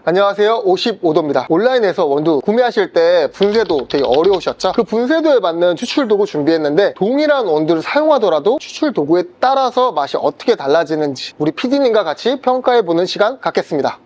안녕하세요, 55도입니다. 온라인에서 원두 구매하실 때 분쇄도 되게 어려우셨죠? 그 분쇄도에 맞는 추출 도구 준비했는데 동일한 원두를 사용하더라도 추출 도구에 따라서 맛이 어떻게 달라지는지 우리 PD님과 같이 평가해보는 시간 갖겠습니다.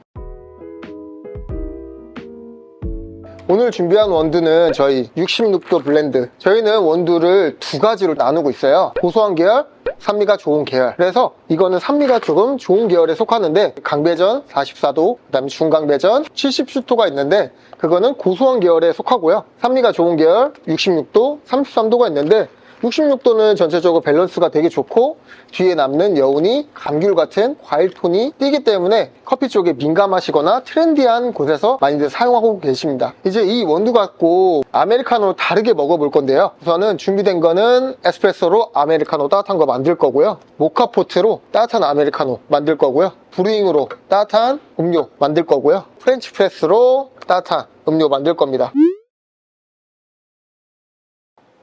오늘 준비한 원두는 저희 66도 블렌드. 저희는 원두를 두 가지로 나누고 있어요. 고소한 계열, 산미가 좋은 계열. 그래서 이거는 산미가 조금 좋은 계열에 속하는데 강배전 44도, 그 다음에 중강배전 70슈토가 있는데 그거는 고소한 계열에 속하고요. 산미가 좋은 계열 66도, 33도가 있는데 66도는 전체적으로 밸런스가 되게 좋고 뒤에 남는 여운이 감귤 같은 과일톤이 띄기 때문에 커피 쪽에 민감하시거나 트렌디한 곳에서 많이들 사용하고 계십니다. 이제 이 원두 갖고 아메리카노로 다르게 먹어볼 건데요. 우선은 준비된 거는 에스프레소로 아메리카노 따뜻한 거 만들 거고요. 모카포트로 따뜻한 아메리카노 만들 거고요. 브루잉으로 따뜻한 음료 만들 거고요. 프렌치 프레스로 따뜻한 음료 만들 겁니다.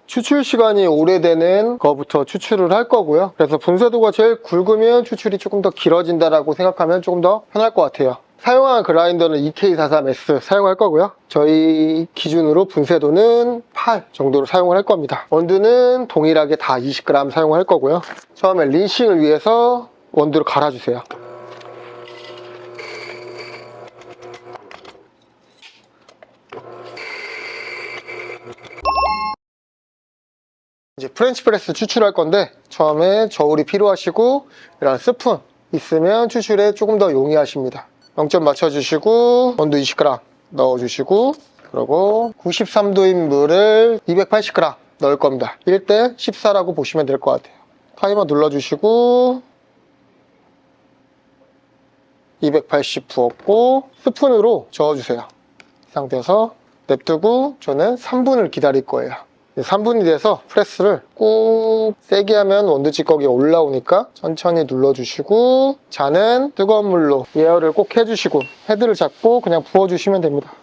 추출 시간이 오래되는 거부터 추출을 할 거고요. 그래서 분쇄도가 제일 굵으면 추출이 조금 더 길어진다라고 생각하면 조금 더 편할 것 같아요. 사용한 그라인더는 EK43S 사용할 거고요. 저희 기준으로 분쇄도는 8 정도로 사용을 할 겁니다. 원두는 동일하게 다 20g 사용할 거고요. 처음에 린싱을 위해서 원두를 갈아주세요. 이제 프렌치 프레스 추출할 건데 처음에 저울이 필요하시고 이런 스푼 있으면 추출에 조금 더 용이하십니다. 0점 맞춰주시고 원두 20g 넣어주시고 그리고 93도인 물을 280g 넣을 겁니다. 1대 14라고 보시면 될 것 같아요. 타이머 눌러주시고 280 부었고 스푼으로 저어주세요. 이 상태에서 냅두고 저는 3분을 기다릴 거예요. 3분이 돼서 프레스를 꾹 세게 하면 원두 찌꺼기 올라오니까 천천히 눌러주시고 잔은 뜨거운 물로 예열을 꼭 해주시고 헤드를 잡고 그냥 부어주시면 됩니다.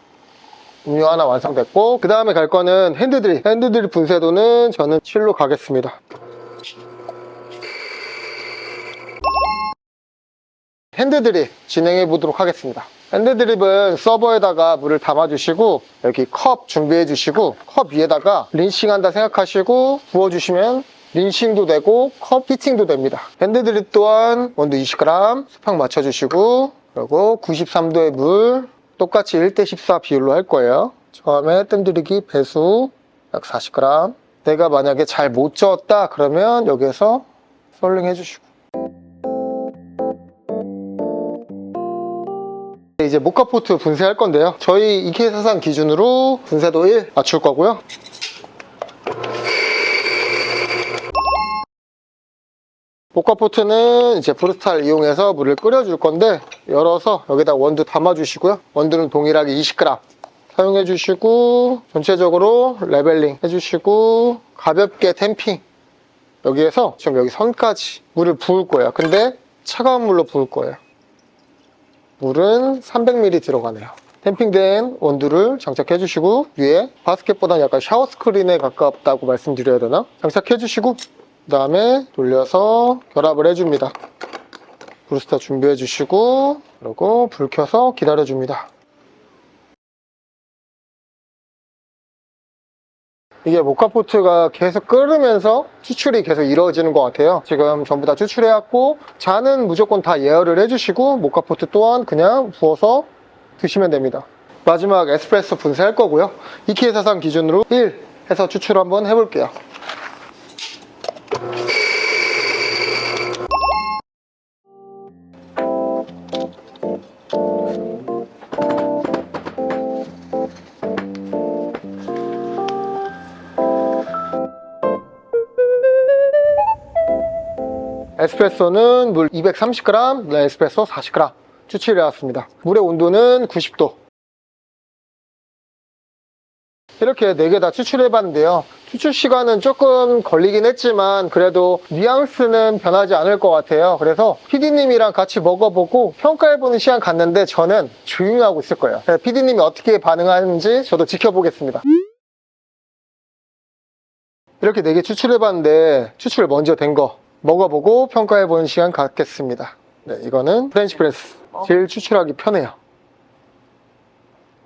음료 하나 완성됐고 그 다음에 갈 거는 핸드드립. 핸드드립 분쇄도는 저는 7로 가겠습니다. 핸드드립 진행해 보도록 하겠습니다. 핸드드립은 서버에다가 물을 담아주시고 여기 컵 준비해 주시고 컵 위에다가 린싱한다 생각하시고 부어주시면 린싱도 되고 컵 히팅도 됩니다. 핸드드립 또한 원두 20g 스팍 맞춰주시고 그리고 93도의 물 똑같이 1대14 비율로 할 거예요. 처음에 뜸들이기 배수 약 40g. 내가 만약에 잘 못 저었다 그러면 여기에서 솔링 해주시고 이제 모카포트 분쇄할 건데요. 저희 EK43 기준으로 분쇄도 1 맞출 거고요. 모카포트는 이제 브루스탈 이용해서 물을 끓여줄 건데 열어서 여기다 원두 담아주시고요. 원두는 동일하게 20g 사용해 주시고 전체적으로 레벨링 해주시고 가볍게 댐핑 여기에서 지금 여기 선까지 물을 부을 거예요. 근데 차가운 물로 부을 거예요. 물은 300ml 들어가네요. 댐핑된 원두를 장착해 주시고 위에 바스켓보다는 약간 샤워 스크린에 가깝다고 말씀드려야 되나? 장착해 주시고 그 다음에 돌려서 결합을 해줍니다. 브루스터 준비해 주시고 그리고 불 켜서 기다려 줍니다. 이게 모카포트가 계속 끓으면서 추출이 계속 이루어지는 것 같아요. 지금 전부 다 추출해왔고 잔은 무조건 다 예열을 해주시고 모카포트 또한 그냥 부어서 드시면 됩니다. 마지막 에스프레소 분쇄할 거고요. EK43 기준으로 1 해서 추출 한번 해볼게요. 에스프레소는 물 230g, 에스프레소 40g 추출해왔습니다. 물의 온도는 90도. 이렇게 4개 다 추출해봤는데요. 추출 시간은 조금 걸리긴 했지만 그래도 뉘앙스는 변하지 않을 것 같아요. 그래서 PD님이랑 같이 먹어보고 평가해보는 시간 갖는데 저는 조용히 하고 있을 거예요. PD님이 어떻게 반응하는지 저도 지켜보겠습니다. 이렇게 4개 추출해봤는데 추출 먼저 된 거 먹어보고 평가해보는 시간 갖겠습니다. 네, 이거는 프렌치 프레스. 제일 추출하기 편해요.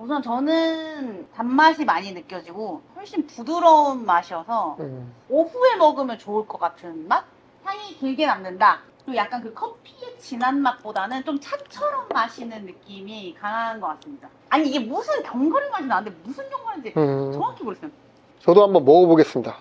우선 저는 단맛이 많이 느껴지고 훨씬 부드러운 맛이어서 오후에 먹으면 좋을 것 같은 맛? 향이 길게 남는다. 그리고 약간 그 커피의 진한 맛보다는 좀 차처럼 마시는 느낌이 강한 것 같습니다. 아니 이게 무슨 견과류 맛이 나는데 무슨 견과류인지 정확히 모르겠어요. 저도 한번 먹어보겠습니다.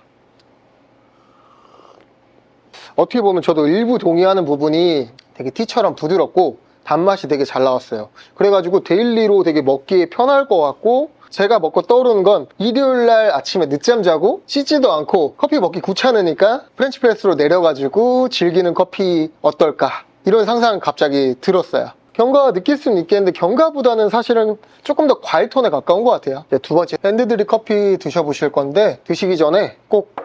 어떻게 보면 저도 일부 동의하는 부분이 되게 티처럼 부드럽고 단맛이 되게 잘 나왔어요. 그래가지고 데일리로 되게 먹기에 편할 것 같고, 제가 먹고 떠오르는 건 일요일날 아침에 늦잠 자고 씻지도 않고 커피 먹기 귀찮으니까 프렌치 프레스로 내려가지고 즐기는 커피 어떨까, 이런 상상이 갑자기 들었어요. 견과 느낄 수는 있겠는데 견과보다는 사실은 조금 더 과일 톤에 가까운 것 같아요. 이제 두 번째 핸드드립 커피 드셔보실 건데, 드시기 전에 꼭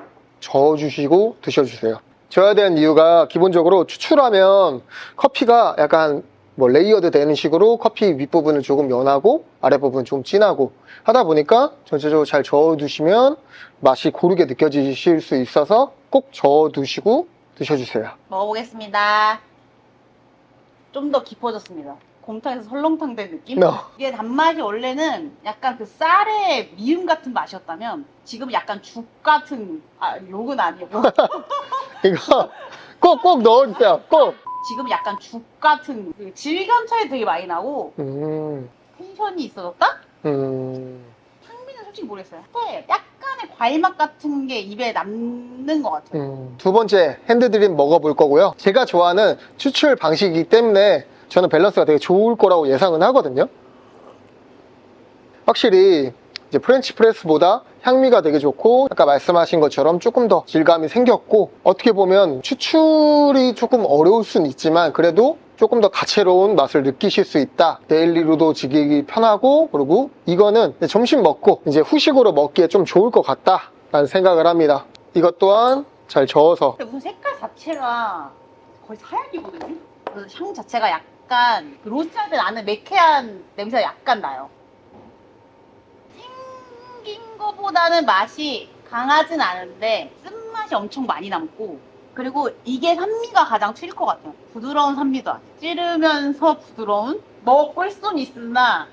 저어주시고 드셔주세요. 저어야 되는 이유가 기본적으로 추출하면 커피가 약간 레이어드 되는 식으로 커피 윗부분은 조금 연하고 아랫부분은 좀 진하고 하다 보니까 전체적으로 잘 저어두시면 맛이 고르게 느껴지실 수 있어서 꼭 저어두시고 드셔주세요. 먹어보겠습니다. 좀 더 깊어졌습니다. 곰탕에서 설렁탕 된 느낌? 이게 단맛이 원래는 약간 그 쌀의 미음 같은 맛이었다면 지금 약간 죽 같은, 욕은 아니고 이거 꼭 넣어주세요. 꼭. 지금 약간 죽 같은 그 질감 차이 되게 많이 나고 텐션이 있어졌다? 향미는 솔직히 모르겠어요. 근데 약간의 과일 맛 같은 게 입에 남는 것 같아요. 두 번째 핸드드립 먹어볼 거고요. 제가 좋아하는 추출 방식이기 때문에 저는 밸런스가 되게 좋을 거라고 예상은 하거든요. 확실히 이제 프렌치 프레스보다 향미가 되게 좋고, 아까 말씀하신 것처럼 조금 더 질감이 생겼고, 어떻게 보면 추출이 조금 어려울 수는 있지만 그래도 조금 더 다채로운 맛을 느끼실 수 있다. 데일리로도 즐기기 편하고, 그리고 이거는 점심 먹고 이제 후식으로 먹기에 좀 좋을 것 같다 라는 생각을 합니다. 이것 또한 잘 저어서. 근데 무슨 색깔 자체가 거의 사약이거든요. 그래서 향 자체가 약간 로스트할 때 나는 매캐한 냄새가 약간 나요. 생긴 거보다는 맛이 강하진 않은데 쓴맛이 엄청 많이 남고, 그리고 이게 산미가 가장 튈 것 같아요. 부드러운 산미도 찌르면서 부드러운, 먹을 순 있으나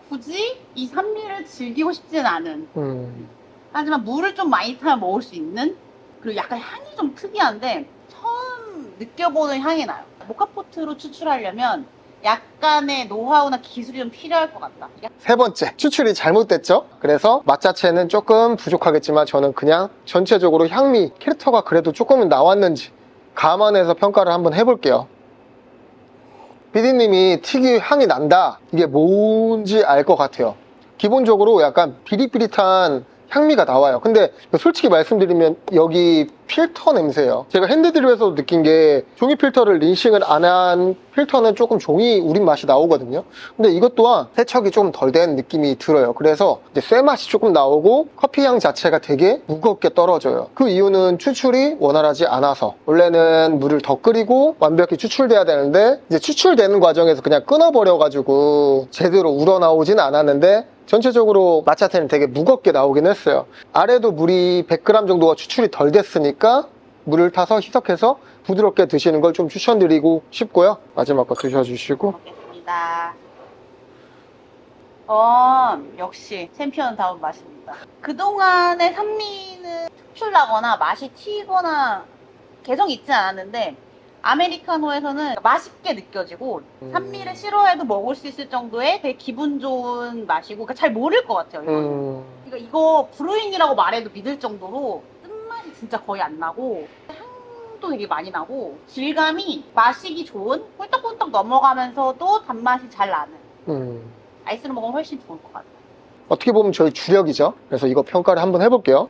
굳이 이 산미를 즐기고 싶지는 않은, 하지만 물을 좀 많이 타면 먹을 수 있는, 그리고 약간 향이 좀 특이한데 처음 느껴보는 향이 나요. 모카포트로 추출하려면 약간의 노하우나 기술이 좀 필요할 것 같다. 세 번째, 추출이 잘못됐죠? 그래서 맛 자체는 조금 부족하겠지만 저는 그냥 전체적으로 향미, 캐릭터가 그래도 조금은 나왔는지 감안해서 평가를 한번 해볼게요. PD님이 특유 향이 난다, 이게 뭔지 알 것 같아요. 기본적으로 약간 비릿비릿한 향미가 나와요. 근데 솔직히 말씀드리면 여기 필터 냄새예요. 제가 핸드드립에서도 느낀 게 종이 필터를 린싱을 안 한 필터는 조금 종이 우린 맛이 나오거든요. 근데 이것 또한 세척이 조금 덜 된 느낌이 들어요. 그래서 이제 쇠 맛이 조금 나오고 커피 향 자체가 되게 무겁게 떨어져요. 그 이유는 추출이 원활하지 않아서, 원래는 물을 더 끓이고 완벽히 추출돼야 되는데 이제 추출되는 과정에서 그냥 끊어버려가지고 제대로 우러나오진 않았는데 전체적으로 맛 자체는 되게 무겁게 나오긴 했어요. 아래도 물이 100g 정도가 추출이 덜 됐으니까 물을 타서 희석해서 부드럽게 드시는 걸 좀 추천드리고 싶고요. 마지막 거 드셔주시고. 먹겠습니다. 역시 챔피언다운 맛입니다. 그동안의 산미는 특출나거나 맛이 튀거나 개성이 있지 않았는데 아메리카노에서는 맛있게 느껴지고 산미를 싫어해도 먹을 수 있을 정도의 되게 기분 좋은 맛이고, 그러니까 잘 모를 것 같아요. 이거는. 그러니까 이거 브루잉이라고 말해도 믿을 정도로 쓴맛이 진짜 거의 안 나고 향도 되게 많이 나고 질감이 마시기 좋은, 꿀떡꿀떡 넘어가면서도 단맛이 잘 나는, 아이스로 먹으면 훨씬 좋을 것 같아요. 어떻게 보면 저희 주력이죠. 그래서 이거 평가를 한번 해볼게요.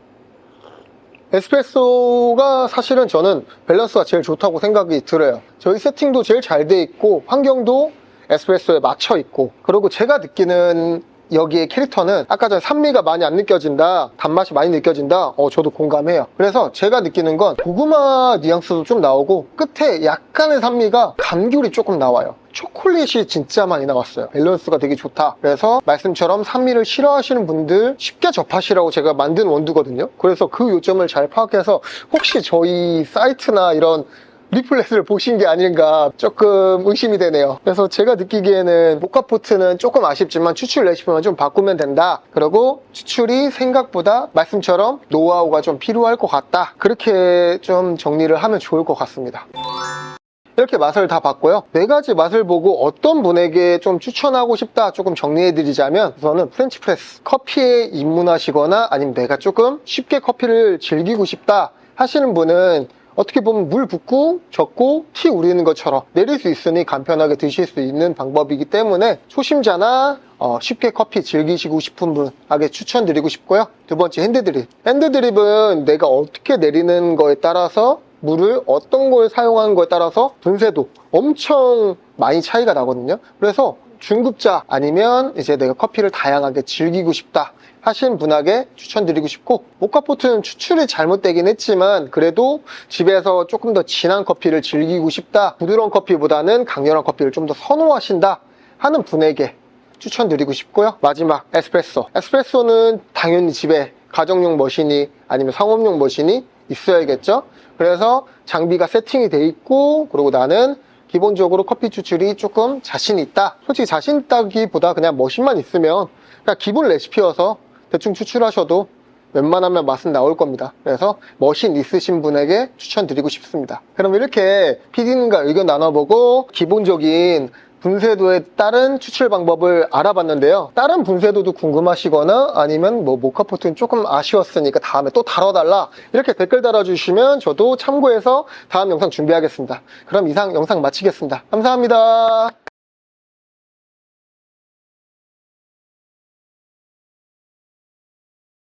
에스프레소가 사실은 저는 밸런스가 제일 좋다고 생각이 들어요. 저희 세팅도 제일 잘 돼 있고 환경도 에스프레소에 맞춰 있고, 그리고 제가 느끼는 여기의 캐릭터는 아까 전에 산미가 많이 안 느껴진다, 단맛이 많이 느껴진다, 저도 공감해요. 그래서 제가 느끼는 건 고구마 뉘앙스도 좀 나오고 끝에 약간의 산미가 감귤이 조금 나와요. 초콜릿이 진짜 많이 나왔어요. 밸런스가 되게 좋다. 그래서 말씀처럼 산미를 싫어하시는 분들 쉽게 접하시라고 제가 만든 원두거든요. 그래서 그 요점을 잘 파악해서 혹시 저희 사이트나 이런 리플렛을 보신 게 아닌가 조금 의심이 되네요. 그래서 제가 느끼기에는 모카포트는 조금 아쉽지만 추출 레시피만 좀 바꾸면 된다. 그리고 추출이 생각보다 말씀처럼 노하우가 좀 필요할 것 같다. 그렇게 좀 정리를 하면 좋을 것 같습니다. 이렇게 맛을 다 봤고요. 4가지 맛을 보고 어떤 분에게 좀 추천하고 싶다 조금 정리해드리자면, 우선은 프렌치 프레스. 커피에 입문하시거나 아니면 내가 조금 쉽게 커피를 즐기고 싶다 하시는 분은 어떻게 보면 물 붓고 젓고 티 우리는 것처럼 내릴 수 있으니 간편하게 드실 수 있는 방법이기 때문에 초심자나 쉽게 커피 즐기시고 싶은 분에게 추천드리고 싶고요. 두 번째, 핸드드립. 핸드드립은 내가 어떻게 내리는 거에 따라서, 물을 어떤 걸 사용하는 거에 따라서 분쇄도 엄청 많이 차이가 나거든요. 그래서 중급자 아니면 이제 내가 커피를 다양하게 즐기고 싶다 하신 분에게 추천드리고 싶고, 모카포트는 추출이 잘못되긴 했지만 그래도 집에서 조금 더 진한 커피를 즐기고 싶다, 부드러운 커피보다는 강렬한 커피를 좀 더 선호하신다 하는 분에게 추천드리고 싶고요. 마지막, 에스프레소. 에스프레소는 당연히 집에 가정용 머신이 아니면 상업용 머신이 있어야겠죠. 그래서 장비가 세팅이 돼 있고, 그리고 나는 기본적으로 커피 추출이 조금 자신이 있다. 솔직히 자신 있다기보다 그냥 머신만 있으면 그냥 기본 레시피여서 대충 추출하셔도 웬만하면 맛은 나올 겁니다. 그래서 머신 있으신 분에게 추천드리고 싶습니다. 그럼 이렇게 PD님과 의견 나눠보고 기본적인 분쇄도에 따른 추출 방법을 알아봤는데요. 다른 분쇄도도 궁금하시거나 아니면 모카포트는 조금 아쉬웠으니까 다음에 또 다뤄달라 이렇게 댓글 달아주시면 저도 참고해서 다음 영상 준비하겠습니다. 그럼 이상 영상 마치겠습니다. 감사합니다.